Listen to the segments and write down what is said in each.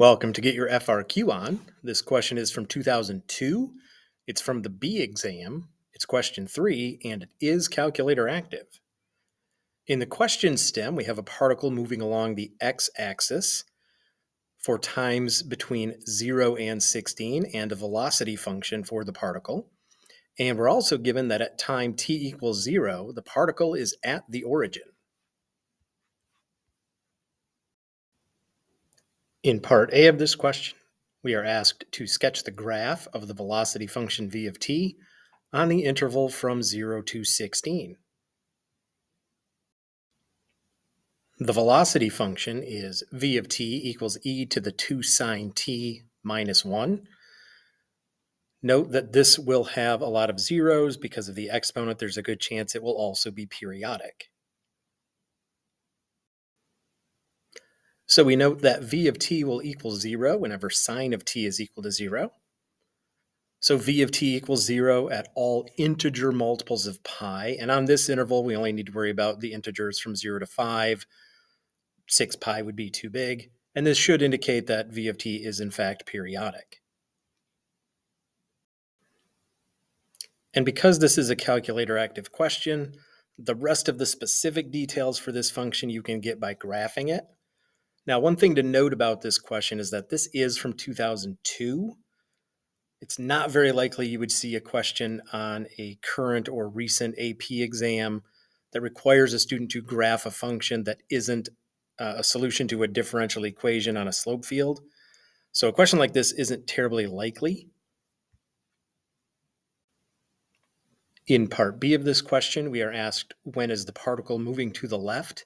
Welcome to Get Your FRQ On. This question is from 2002. It's from the B exam. It's question 3, and it is calculator active. In the question stem, we have a particle moving along the x-axis for times between 0 and 16 and a velocity function for the particle. And we're also given that at time t equals 0, the particle is at the origin. In part A of this question, we are asked to sketch the graph of the velocity function v of t on the interval from 0 to 16. The velocity function is v of t equals e to the 2 sine t minus 1. Note that this will have a lot of zeros because of the exponent. There's a good chance it will also be periodic. So we note that v of t will equal 0 whenever sine of t is equal to 0. So v of t equals 0 at all integer multiples of pi. And on this interval, we only need to worry about the integers from 0 to 5. 6 pi would be too big. And this should indicate that v of t is in fact periodic. And because this is a calculator active question, the rest of the specific details for this function you can get by graphing it. Now, one thing to note about this question is that this is from 2002. It's not very likely you would see a question on a current or recent AP exam that requires a student to graph a function that isn't a solution to a differential equation on a slope field. So a question like this isn't terribly likely. In part B of this question, we are asked when is the particle moving to the left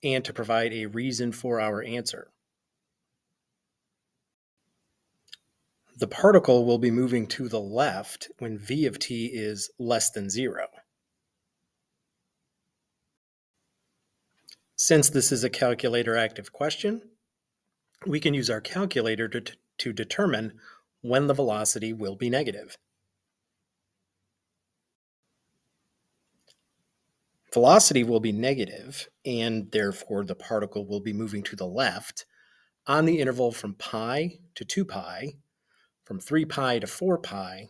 and to provide a reason for our answer. The particle will be moving to the left when v of t is less than 0. Since this is a calculator active question, we can use our calculator to determine when the velocity will be negative. Velocity will be negative, and therefore the particle will be moving to the left on the interval from pi to 2 pi, from 3 pi to 4 pi,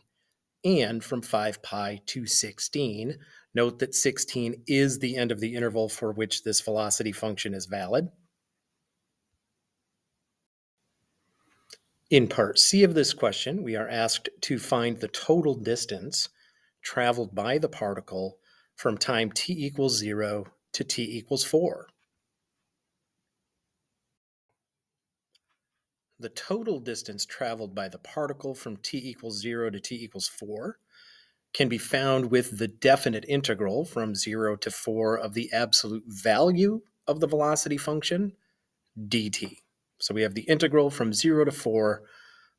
and from 5 pi to 16. Note that 16 is the end of the interval for which this velocity function is valid. In part C of this question, we are asked to find the total distance traveled by the particle from time t equals 0 to t equals 4. The total distance traveled by the particle from t equals 0 to t equals 4 can be found with the definite integral from 0 to 4 of the absolute value of the velocity function, dt. So we have the integral from 0 to 4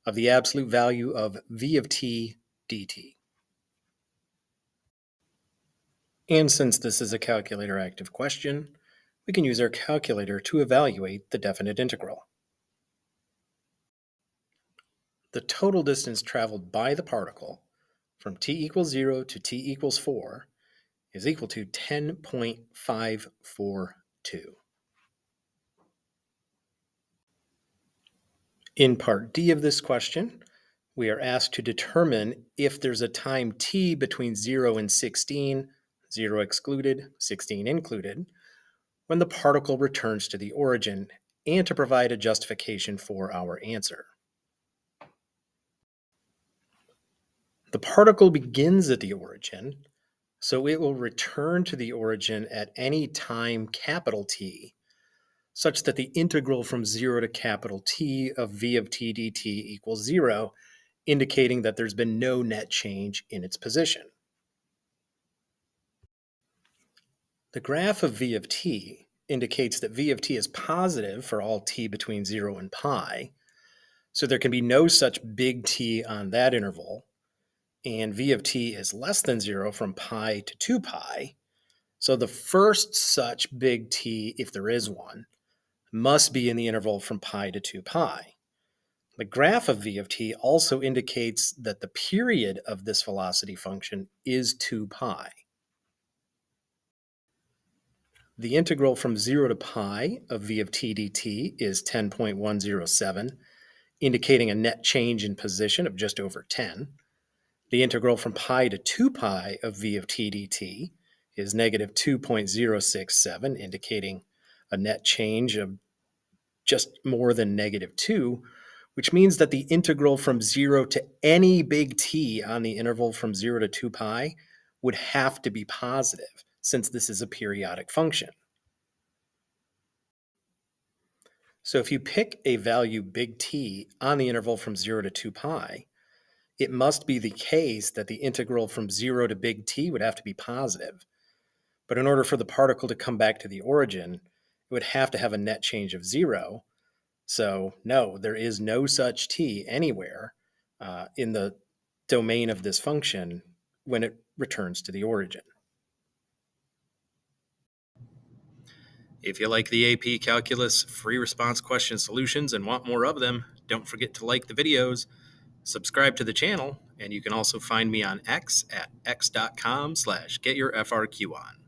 of the absolute value of v of t dt. And since this is a calculator active question, we can use our calculator to evaluate the definite integral. The total distance traveled by the particle from t equals 0 to t equals 4 is equal to 10.542. In part D of this question, we are asked to determine if there's a time t between 0 and 16, 0 excluded, 16 included, when the particle returns to the origin, and to provide a justification for our answer. The particle begins at the origin, so it will return to the origin at any time capital T, such that the integral from 0 to capital T of v of t dt equals 0, indicating that there's been no net change in its position. The graph of v of t indicates that v of t is positive for all t between 0 and pi, so there can be no such big T on that interval, and v of t is less than 0 from pi to 2 pi, so the first such big T, if there is one, must be in the interval from pi to 2 pi. The graph of v of t also indicates that the period of this velocity function is 2 pi. The integral from 0 to pi of v of t dt is 10.107, indicating a net change in position of just over 10. The integral from pi to 2 pi of v of t dt is negative 2.067, indicating a net change of just more than negative 2, which means that the integral from 0 to any big T on the interval from 0 to 2 pi would have to be positive, since this is a periodic function. So if you pick a value big T on the interval from 0 to 2 pi, it must be the case that the integral from 0 to big T would have to be positive. But in order for the particle to come back to the origin, it would have to have a net change of 0. So no, there is no such T anywhere in the domain of this function when it returns to the origin. If you like the AP Calculus free response question solutions and want more of them, don't forget to like the videos, subscribe to the channel, and you can also find me on X at x.com/getyourfrqon.